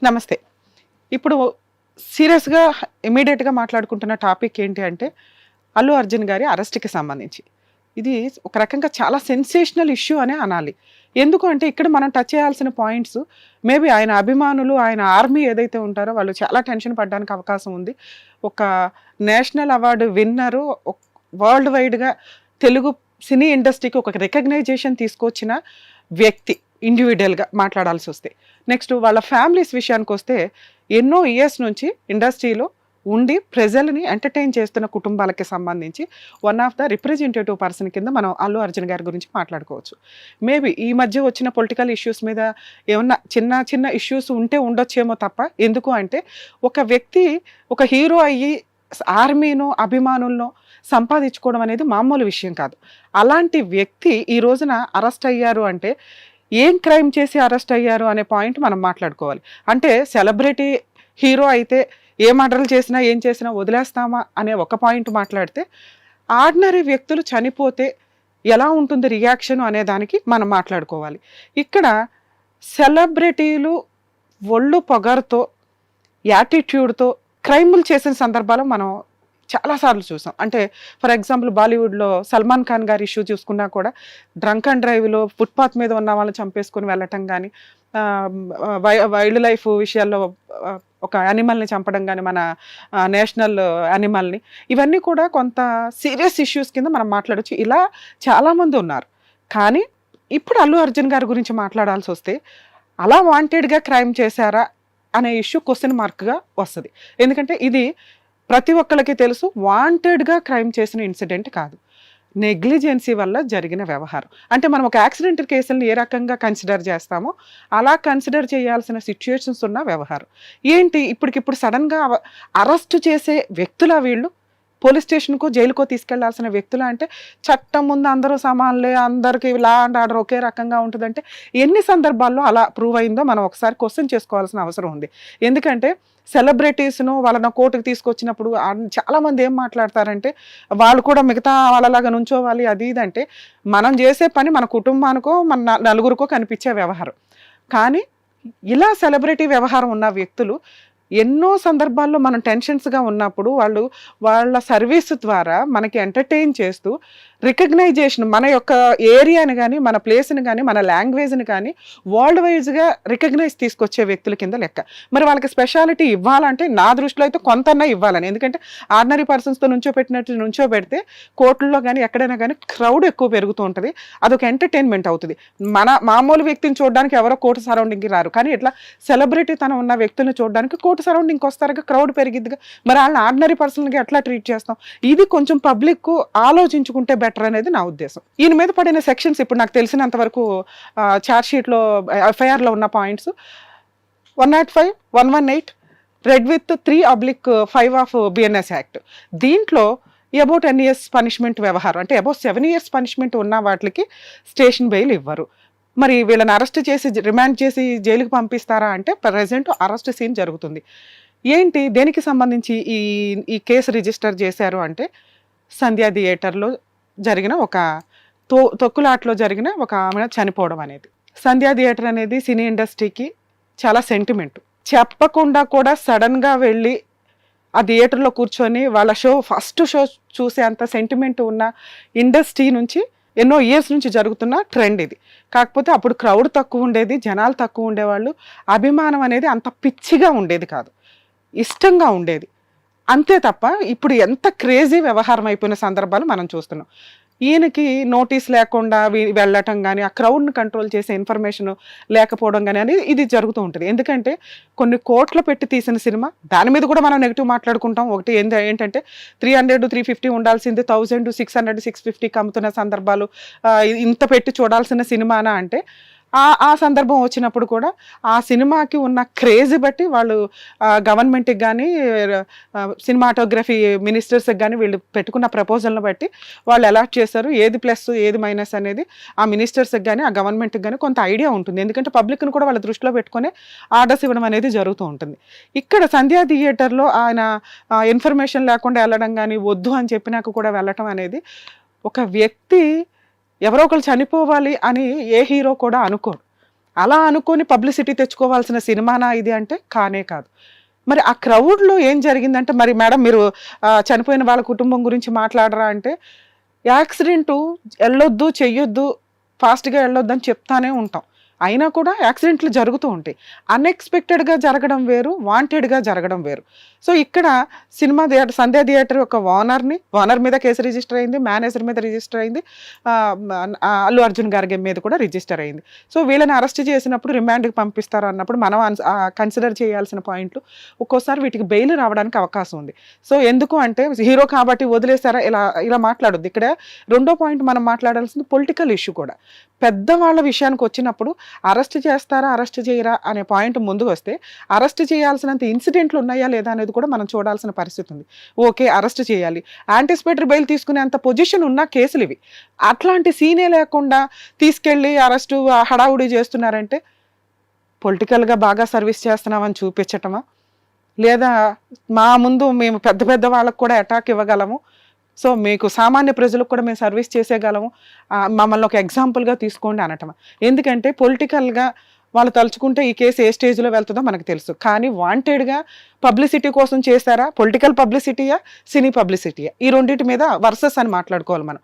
నమస్తే. ఇప్పుడు సీరియస్‌గా ఇమ్మీడియేట్‌గా మాట్లాడుకుంటున్న టాపిక్ ఏంటి అంటే, అల్లు అర్జున్ గారి అరెస్ట్‌కి సంబంధించి. ఇది ఒక రకంగా చాలా సెన్సేషనల్ ఇష్యూ అనే అనాలి. ఎందుకు అంటే ఇక్కడ మనం టచ్ చేయాల్సిన పాయింట్స్ మేబీ ఆయన అభిమానులు, ఆయన ఆర్మీ ఏదైతే ఉంటారో వాళ్ళు చాలా టెన్షన్ పడడానికి అవకాశం ఉంది. ఒక నేషనల్ అవార్డు విన్నరు వరల్డ్ వైడ్‌గా తెలుగు సినీ ఇండస్ట్రీకి ఒక రికగ్నైజేషన్ తీసుకొచ్చిన వ్యక్తి ఇండివిడ్యువల్‌గా మాట్లాడాల్సొస్తే. నెక్స్ట్ వాళ్ళ ఫ్యామిలీస్ విషయానికొస్తే ఎన్నో ఇయర్స్ నుంచి ఇండస్ట్రీలో ఉండి ప్రజలని ఎంటర్‌టైన్ చేస్తున్న కుటుంబాలకి సంబంధించి one of the representative person కింద మనం అల్లు అర్జున్ గారి గురించి మాట్లాడుకోవచ్చు. మేబీ ఈ మధ్య వచ్చిన పొలిటికల్ ఇష్యూస్ మీద ఏమన్నా చిన్న చిన్న ఇష్యూస్ ఉంటే ఉండొచ్చేమో తప్ప, ఎందుకు అంటే ఒక వ్యక్తి ఒక హీరో అయ్యి ఆర్మీనో, అభిమానులనో సంపాదించుకోవడం అనేది మామూలు విషయం కాదు. అలాంటి వ్యక్తి ఈ రోజున అరెస్ట్ అయ్యారు అంటే ఏం క్రైమ్ చేసి అరెస్ట్ అయ్యారు అనే పాయింట్ మనం మాట్లాడుకోవాలి. అంటే సెలబ్రిటీ హీరో అయితే ఏ మర్డర్లు చేసినా ఏం చేసినా వదిలేస్తామా అనే ఒక పాయింట్ మాట్లాడితే, ఆర్డినరీ వ్యక్తులు చనిపోతే ఎలా ఉంటుంది రియాక్షన్ అనే దానికి మనం మాట్లాడుకోవాలి. ఇక్కడ సెలబ్రిటీలు ఒళ్ళు పొగరుతో, యాటిట్యూడ్తో క్రైములు చేసిన సందర్భాలు మనం చాలాసార్లు చూసాం. అంటే ఫర్ ఎగ్జాంపుల్ బాలీవుడ్లో సల్మాన్ ఖాన్ గారి ఇష్యూ చూసుకున్నా కూడా డ్రంక్ అండ్ డ్రైవ్లో ఫుట్పాత్ మీద ఉన్న వాళ్ళని చంపేసుకొని వెళ్ళటం కానీ, వైల్డ్ లైఫ్ విషయాల్లో ఒక యానిమల్ని చంపడం కానీ, మన నేషనల్ యానిమల్ని, ఇవన్నీ కూడా కొంత సీరియస్ ఇష్యూస్ కింద మనం మాట్లాడచ్చు. ఇలా చాలామంది ఉన్నారు. కానీ ఇప్పుడు అల్లు అర్జున్ గారి గురించి మాట్లాడాల్సి వస్తే అలా వాంటెడ్గా క్రైమ్ చేశారా అనే ఇష్యూ క్వశ్చన్ మార్క్గా వస్తుంది. ఎందుకంటే ఇది ప్రతి ఒక్కరికి తెలుసు, వాంటెడ్గా క్రైమ్ చేసిన ఇన్సిడెంట్ కాదు, నెగ్లిజెన్సీ వల్ల జరిగిన వ్యవహారం. అంటే మనం ఒక యాక్సిడెంట్ కేసులను ఏ రకంగా కన్సిడర్ చేస్తామో అలా కన్సిడర్ చేయాల్సిన సిచ్యుయేషన్స్ ఉన్న వ్యవహారం. ఏంటి ఇప్పటికిప్పుడు సడన్గా అరెస్ట్ చేసే వ్యక్తుల వీళ్ళు, పోలీస్ స్టేషన్కో జైలుకో తీసుకెళ్లాల్సిన వ్యక్తులు అంటే చట్టం ముందు అందరూ సమానులే, అందరికీ లా అండ్ ఆర్డర్ ఒకే రకంగా ఉంటుందంటే ఎన్ని సందర్భాల్లో అలా ప్రూవ్ అయిందో మనం ఒకసారి క్వశ్చన్ చేసుకోవాల్సిన అవసరం ఉంది. ఎందుకంటే సెలబ్రిటీస్ను వాళ్ళని కోర్టుకు తీసుకొచ్చినప్పుడు చాలామంది ఏం మాట్లాడతారంటే వాళ్ళు కూడా మిగతా వాళ్ళలాగా నుంచోవాలి అది ఇది అంటే, మనం చేసే పని మన కుటుంబానికో మన నలుగురికో కనిపించే వ్యవహారం. కానీ ఇలా సెలబ్రిటీ వ్యవహారం ఉన్న వ్యక్తులు ఎన్నో సందర్భాల్లో మనం టెన్షన్స్గా ఉన్నప్పుడు వాళ్ళు వాళ్ళ సర్వీస్ ద్వారా మనకి ఎంటర్టైన్ చేస్తూ రికగ్నైజేషన్, మన యొక్క ఏరియాని కానీ, మన ప్లేస్ని కానీ, మన లాంగ్వేజ్ని కానీ వరల్డ్ వైజ్గా రికగ్నైజ్ తీసుకొచ్చే వ్యక్తుల కింద లెక్క. మరి వాళ్ళకి స్పెషాలిటీ ఇవ్వాలంటే నా దృష్టిలో అయితే కొంతన్నా ఇవ్వాలని. ఎందుకంటే ఆర్డినరీ పర్సన్స్తో నుంచోబెడితే కోర్టుల్లో కానీ ఎక్కడైనా కానీ క్రౌడ్ ఎక్కువ పెరుగుతూ ఉంటుంది, అదొక ఎంటర్టైన్మెంట్ అవుతుంది. మన మామూలు వ్యక్తిని చూడడానికి ఎవరో కోర్టు సరౌండింగ్కి రారు, కానీ ఇట్లా సెలబ్రిటీ తనం ఉన్న వ్యక్తులను చూడడానికి కోర్టు సరౌండింగ్కి వస్తారుగా, క్రౌడ్ పెరిగిద్దిగా. మరి వాళ్ళని ఆర్డినరీ పర్సన్గా ఎట్లా ట్రీట్ చేస్తాం? ఇది కొంచెం పబ్లిక్ ఆలోచించుకుంటే బెటర్ అనేది నా ఉద్దేశం. ఈయన మీద పడిన సెక్షన్స్ ఇప్పుడు నాకు తెలిసినంత వరకు ఛార్జ్ షీట్లో ఎఫ్ఐఆర్లో ఉన్న points 105, 118, red with 3/5 of BNS act. దీంట్లో అబౌట్ 10 years పనిష్మెంట్ వ్యవహారం, అంటే అబౌట్ 7 years పనిష్మెంట్ ఉన్న వాటికి స్టేషన్ బెయిల్ ఇవ్వరు. మరి వీళ్ళని అరెస్ట్ చేసి రిమాండ్ చేసి జైలుకి పంపిస్తారా అంటే ప్రజెంట్ అరెస్ట్ సీన్ జరుగుతుంది. ఏంటి దేనికి సంబంధించి ఈ కేసు రిజిస్టర్ చేశారు అంటే, సంధ్యా థియేటర్లో జరిగిన ఒక తొక్కులాట్లో జరిగిన ఒక ఆమె చనిపోవడం అనేది. సంధ్యా థియేటర్ అనేది సినీ ఇండస్ట్రీకి చాలా సెంటిమెంట్. చెప్పకుండా కూడా సడన్గా వెళ్ళి ఆ థియేటర్లో కూర్చొని వాళ్ళ ఫస్ట్ షో చూసే అంత సెంటిమెంట్ ఉన్న ఇండస్ట్రీ నుంచి ఎన్నో ఇయర్స్ నుంచి జరుగుతున్న ట్రెండ్ ఇది. కాకపోతే అప్పుడు క్రౌడ్ తక్కువ ఉండేది, జనాలు తక్కువ ఉండేవాళ్ళు, అభిమానం అనేది అంత పిచ్చిగా ఉండేది కాదు, ఇష్టంగా ఉండేది అంతే తప్ప. ఇప్పుడు ఎంత క్రేజీ వ్యవహారం అయిపోయిన సందర్భాలు మనం చూస్తున్నాం. ఈయనకి నోటీస్ లేకుండా వెళ్ళటం కానీ, ఆ క్రౌడ్ని కంట్రోల్ చేసే ఇన్ఫర్మేషన్ లేకపోవడం కానీ అనేది ఇది జరుగుతూ ఉంటుంది. ఎందుకంటే కొన్ని కోట్లు పెట్టి తీసిన సినిమా, దాని మీద కూడా మనం నెగిటివ్ మాట్లాడుకుంటాం. ఒకటి ఏంటంటే 300, 350 ఉండాల్సింది 1000, 600, 650కి అమ్ముతున్న సందర్భాలు. ఇంత పెట్టి చూడాల్సిన సినిమానా అంటే ఆ సందర్భం వచ్చినప్పుడు కూడా ఆ సినిమాకి ఉన్న క్రేజ్ బట్టి వాళ్ళు గవర్నమెంట్కి కానీ, సినిమాటోగ్రఫీ మినిస్టర్స్కి కానీ వీళ్ళు పెట్టుకున్న ప్రపోజల్ని బట్టి వాళ్ళు అలాట్ చేశారు. ఏది ప్లస్ ఏది మైనస్ అనేది ఆ మినిస్టర్స్కి కానీ ఆ గవర్నమెంట్కి కానీ కొంత ఐడియా ఉంటుంది. ఎందుకంటే పబ్లిక్ని కూడా వాళ్ళ దృష్టిలో పెట్టుకునే ఆర్డర్స్ ఇవ్వడం అనేది జరుగుతూ ఉంటుంది. ఇక్కడ సంధ్యా థియేటర్లో ఆయన ఇన్ఫర్మేషన్ లేకుండా వెళ్ళడం కానీ, వద్దు అని చెప్పినాక కూడా వెళ్ళటం అనేది, ఒక వ్యక్తి ఎవరో ఒకరు చనిపోవాలి అని ఏ హీరో కూడా అనుకోరు. అలా అనుకొని పబ్లిసిటీ తెచ్చుకోవాల్సిన సినిమానా ఇది అంటే కానే కాదు. మరి ఆ క్రౌడ్లో ఏం జరిగిందంటే, మరి మేడం మీరు చనిపోయిన వాళ్ళ కుటుంబం గురించి మాట్లాడరా అంటే, యాక్సిడెంటు వెళ్ళొద్దు, చెయ్యొద్దు, ఫాస్ట్గా వెళ్ళొద్దు అని చెప్తానే ఉంటాం. అయినా కూడా యాక్సిడెంట్లు జరుగుతూ ఉంటాయి. అన్ఎక్స్పెక్టెడ్గా జరగడం వేరు, వాంటెడ్గా జరగడం వేరు. సో ఇక్కడ సినిమా థియేటర్, సంధ్యా థియేటర్ యొక్క ఓనర్ మీద కేసు రిజిస్టర్ అయింది, మేనేజర్ మీద రిజిస్టర్ అయింది, అల్లు అర్జున్ గారి మీద కూడా రిజిస్టర్ అయింది. సో వీళ్ళని అరెస్ట్ చేసినప్పుడు రిమాండ్కి పంపిస్తారు అన్నప్పుడు మనం కన్సిడర్ చేయాల్సిన పాయింట్లు, ఒక్కోసారి వీటికి బెయిల్ రావడానికి అవకాశం ఉంది. సో ఎందుకు అంటే హీరో కాబట్టి వదిలేసారా ఇలా మాట్లాడొద్దు. ఇక్కడ రెండో పాయింట్ మనం మాట్లాడాల్సింది పొలిటికల్ ఇష్యూ కూడా. పెద్దవాళ్ళ విషయానికి వచ్చినప్పుడు అరెస్ట్ చేస్తారా, అరెస్ట్ చేయరా అనే పాయింట్ ముందుకు వస్తే, అరెస్ట్ చేయాల్సినంత ఇన్సిడెంట్లు ఉన్నాయా లేదా అనేది కూడా మనం చూడాల్సిన పరిస్థితి ఉంది. ఓకే, అరెస్ట్ చేయాలి, యాంటిసిపేటరీ బెయిల్ తీసుకునేంత పొజిషన్ ఉన్న కేసులు ఇవి. అట్లాంటి సీనే లేకుండా తీసుకెళ్ళి అరెస్టు హడావుడి చేస్తున్నారంటే పొలిటికల్గా బాగా సర్వీస్ చేస్తున్నామని చూపించటమా, లేదా మా ముందు మేము పెద్ద పెద్ద వాళ్ళకు కూడా అటాక్ ఇవ్వగలము, సో మీకు సామాన్య ప్రజలకు కూడా మేము సర్వీస్ చేసేయగలము, మమ్మల్ని ఒక ఎగ్జాంపుల్గా తీసుకోండి అనటమా. ఎందుకంటే పొలిటికల్గా వాళ్ళు తలుచుకుంటే ఈ కేసు ఏ స్టేజ్లో వెళ్తుందో మనకు తెలుసు. కానీ వాంటెడ్గా పబ్లిసిటీ కోసం చేశారా, పొలిటికల్ పబ్లిసిటీయా, సినీ పబ్లిసిటీయా, ఈ రెండింటి మీద వర్సెస్ అని మాట్లాడుకోవాలి మనం.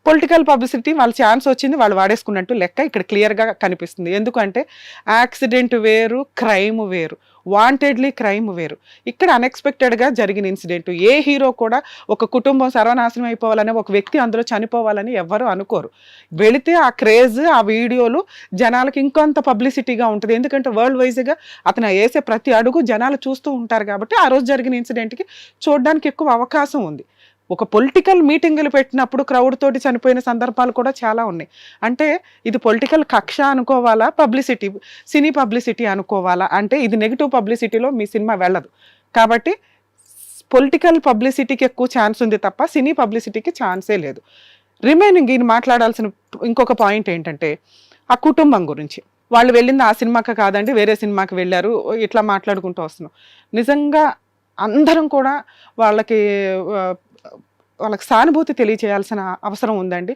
పొలిటికల్ పబ్లిసిటీ వాళ్ళ ఛాన్స్ వచ్చింది, వాళ్ళు వాడేసుకున్నట్టు లెక్క ఇక్కడ క్లియర్గా కనిపిస్తుంది. ఎందుకంటే యాక్సిడెంట్ వేరు, క్రైమ్ వేరు, వాంటెడ్లీ క్రైమ్ వేరు. ఇక్కడ అన్ఎక్స్పెక్టెడ్గా జరిగిన ఇన్సిడెంట్. ఏ హీరో కూడా ఒక కుటుంబం సర్వనాశనం అయిపోవాలని, ఒక వ్యక్తి అందులో చనిపోవాలని ఎవ్వరూ అనుకోరు. వెళితే ఆ క్రేజ్, ఆ వీడియోలు జనాలకి ఇంకొంత పబ్లిసిటీగా ఉంటుంది. ఎందుకంటే వరల్డ్ వైజ్గా అతను వేసే ప్రతి అడుగు జనాలు చూస్తూ ఉంటారు కాబట్టి ఆ రోజు జరిగిన ఇన్సిడెంట్కి చూడడానికి ఎక్కువ అవకాశం ఉంది. ఒక పొలిటికల్ మీటింగులు పెట్టినప్పుడు క్రౌడ్ తోటి చనిపోయిన సందర్భాలు కూడా చాలా ఉన్నాయి. అంటే ఇది పొలిటికల్ కక్ష అనుకోవాలా, పబ్లిసిటీ, సినీ పబ్లిసిటీ అనుకోవాలా అంటే ఇది నెగిటివ్ పబ్లిసిటీలో మీ సినిమా వెళ్ళదు. కాబట్టి పొలిటికల్ పబ్లిసిటీకి ఎక్కువ ఛాన్స్ ఉంది తప్ప సినీ పబ్లిసిటీకి ఛాన్సే లేదు. రిమైనింగ్ ఈయన మాట్లాడాల్సిన ఇంకొక పాయింట్ ఏంటంటే ఆ కుటుంబం గురించి. వాళ్ళు వెళ్ళింది ఆ సినిమాకి కాదండి, వేరే సినిమాకి వెళ్ళారు, ఇట్లా మాట్లాడుకుంటూ వస్తున్నాం. నిజంగా అందరం కూడా వాళ్ళకి సానుభూతి తెలియచేయాల్సిన అవసరం ఉందండి.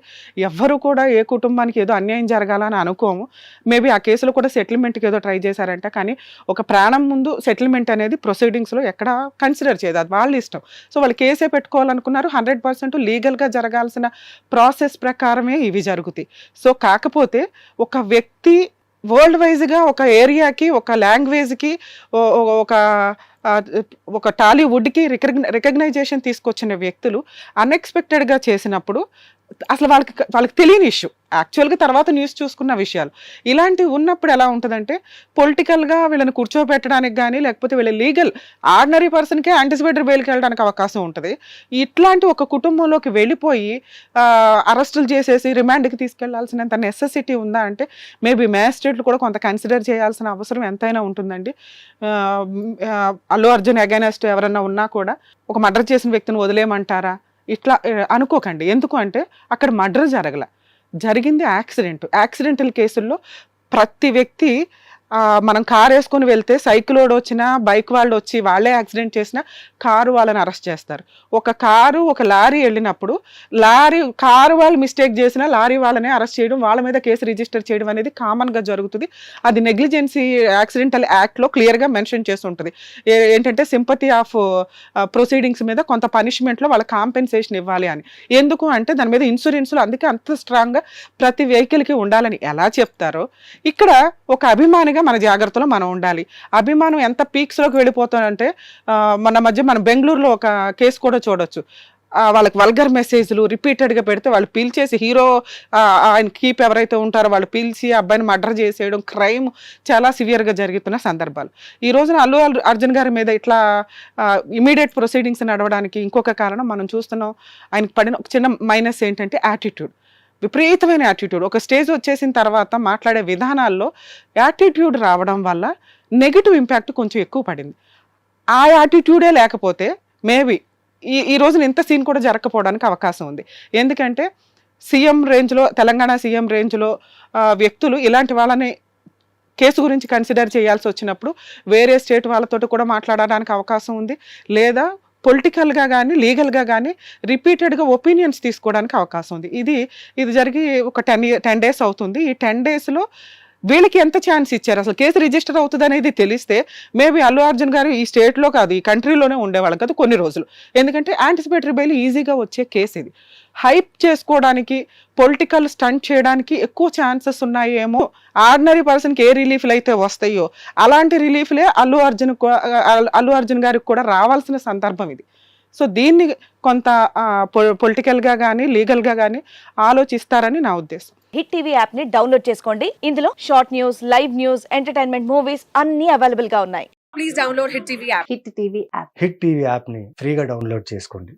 ఎవ్వరు కూడా ఏ కుటుంబానికి ఏదో అన్యాయం జరగాలని అనుకోము. మేబీ ఆ కేసులో కూడా సెటిల్మెంట్కి ఏదో ట్రై చేశారంట, కానీ ఒక ప్రాణం ముందు సెటిల్మెంట్ అనేది ప్రొసీడింగ్స్లో ఎక్కడ కన్సిడర్ చేయదు, అది వాళ్ళ ఇష్టం. సో వాళ్ళు కేసే పెట్టుకోవాలనుకున్నారు. 100% లీగల్గా జరగాల్సిన ప్రాసెస్ ప్రకారమే ఇవి జరుగుతాయి. సో కాకపోతే ఒక వ్యక్తి వరల్డ్ వైజ్గా ఒక ఏరియాకి, ఒక లాంగ్వేజ్కి, ఒక టాలీవుడ్కి రికగ్నైజేషన్ తీసుకొచ్చిన వ్యక్తులు అన్ఎక్స్పెక్టెడ్గా చేసినప్పుడు అసలు వాళ్ళకి తెలియని ఇష్యూ, యాక్చువల్గా తర్వాత న్యూస్ చూసుకున్న విషయాలు ఇలాంటివి ఉన్నప్పుడు ఎలా ఉంటుందంటే పొలిటికల్గా వీళ్ళని కూర్చోబెట్టడానికి కానీ, లేకపోతే వీళ్ళ లీగల్ ఆర్డినరీ పర్సన్కే యాంటిసిపేటరీ బెయిల్కి వెళ్ళడానికి అవకాశం ఉంటుంది. ఇట్లాంటి ఒక కుటుంబంలోకి వెళ్ళిపోయి అరెస్టులు చేసేసి రిమాండ్కి తీసుకెళ్లాల్సినంత నెసెసిటీ ఉందా అంటే మేబీ మ్యాజిస్ట్రేట్లు కూడా కొంత కన్సిడర్ చేయాల్సిన అవసరం ఎంతైనా ఉంటుందండి. అల్లు అర్జున్ అగైనెస్ట్ ఎవరన్నా ఉన్నా కూడా ఒక మర్డర్ చేసిన వ్యక్తిని వదిలేయమంటారా, ఇట్లా అనుకోకండి. ఎందుకు అంటే అక్కడ మర్డర్ జరిగింది యాక్సిడెంటల్ కేసుల్లో ప్రతి వ్యక్తి మనం కారు వేసుకొని వెళ్తే సైకిలోడు వచ్చినా, బైక్ వాళ్ళు వచ్చి వాళ్ళే యాక్సిడెంట్ చేసినా కారు వాళ్ళని అరెస్ట్ చేస్తారు. ఒక లారీ వెళ్ళినప్పుడు కారు వాళ్ళు మిస్టేక్ చేసినా లారీ వాళ్ళనే అరెస్ట్ చేయడం, వాళ్ళ మీద కేసు రిజిస్టర్ చేయడం అనేది కామన్గా జరుగుతుంది. అది నెగ్లిజెన్సీ యాక్సిడెంటల్ యాక్ట్లో క్లియర్గా మెన్షన్ చేసి ఉంటుంది. ఏంటంటే సింపతి ఆఫ్ ప్రొసీడింగ్స్ మీద కొంత పనిష్మెంట్లో వాళ్ళ కాంపెన్సేషన్ ఇవ్వాలి అని. ఎందుకు అంటే దాని మీద ఇన్సూరెన్స్లు అందుకే అంత స్ట్రాంగ్గా ప్రతి వెహికల్కి ఉండాలని ఎలా చెప్తారో ఇక్కడ ఒక అభిమానిగా మన జాగ్రత్తలో మనం ఉండాలి. అభిమానం ఎంత పీక్స్లోకి వెళ్ళిపోతుందంటే మన మధ్య మనం బెంగళూరులో ఒక కేసు కూడా చూడొచ్చు. వాళ్ళకి వల్గర్ మెసేజ్లు రిపీటెడ్గా పెడితే వాళ్ళు పీల్చేసి హీరో ఆయన కీప్ ఎవరైతే ఉంటారో వాళ్ళు పీల్చి అబ్బాయిని మర్డర్ చేసేయడం, క్రైమ్ చాలా సివియర్గా జరుగుతున్న సందర్భాలు. ఈ రోజున అల్లు అర్జున్ గారి మీద ఇట్లా ఇమీడియట్ ప్రొసీడింగ్స్ నడవడానికి ఇంకొక కారణం మనం చూస్తున్నాం. ఆయనకి పడిన ఒక చిన్న మైనస్ ఏంటంటే యాటిట్యూడ్, విపరీతమైన యాటిట్యూడ్. ఒక స్టేజ్ వచ్చేసిన తర్వాత మాట్లాడే విధానాల్లో యాటిట్యూడ్ రావడం వల్ల నెగిటివ్ ఇంపాక్ట్ కొంచెం ఎక్కువ పడింది. ఆ యాటిట్యూడే లేకపోతే మేబీ ఈ రోజున ఇంత సీన్ కూడా జరగకపోవడానికి అవకాశం ఉంది. ఎందుకంటే సీఎం రేంజ్లో, తెలంగాణ సీఎం రేంజ్లో వ్యక్తులు ఇలాంటి వాళ్ళని కేసు గురించి కన్సిడర్ చేయాల్సి వచ్చినప్పుడు వేరే స్టేట్ వాళ్ళతో కూడా మాట్లాడడానికి అవకాశం ఉంది, లేదా పొలిటికల్గా కానీ లీగల్గా కానీ రిపీటెడ్గా ఒపీనియన్స్ తీసుకోవడానికి అవకాశం ఉంది. ఇది జరిగి ఒక 10 days అవుతుంది. ఈ 10 daysలో వీళ్ళకి ఎంత ఛాన్స్ ఇచ్చారు? అసలు కేసు రిజిస్టర్ అవుతుంది అనేది తెలిస్తే మేబీ అల్లు అర్జున్ గారు ఈ స్టేట్లో కాదు, ఈ కంట్రీలోనే ఉండేవాళ్ళం కదా కొన్ని రోజులు. ఎందుకంటే యాంటిసిపేటరీ బెయిల్ ఈజీగా వచ్చే కేసు ఇది. హైప్ చేసుకోవడానికి, పొలిటికల్ స్టంట్ చేయడానికి ఎక్కువ ఛాన్సెస్ ఉన్నాయేమో. ఆర్డినరీ పర్సన్కి ఏ రిలీఫ్లు అయితే వస్తాయో అలాంటి రిలీఫ్లే అల్లు అర్జున్ గారికి కూడా రావాల్సిన సందర్భం ఇది. సో దీన్ని కొంత పొలిటికల్గా కానీ లీగల్గా కానీ ఆలోచిస్తారని నా ఉద్దేశం. హిట్ టీవీ యాప్ ని డౌన్లోడ్ చేసుకోండి. ఇందులో short news, live news, entertainment movies అన్ని అవైలబుల్ గా ఉన్నాయి. Please download Hit TV app. Hit TV app. Hit TV యాప్ని ఫ్రీగా డౌన్లోడ్ చేసుకోండి.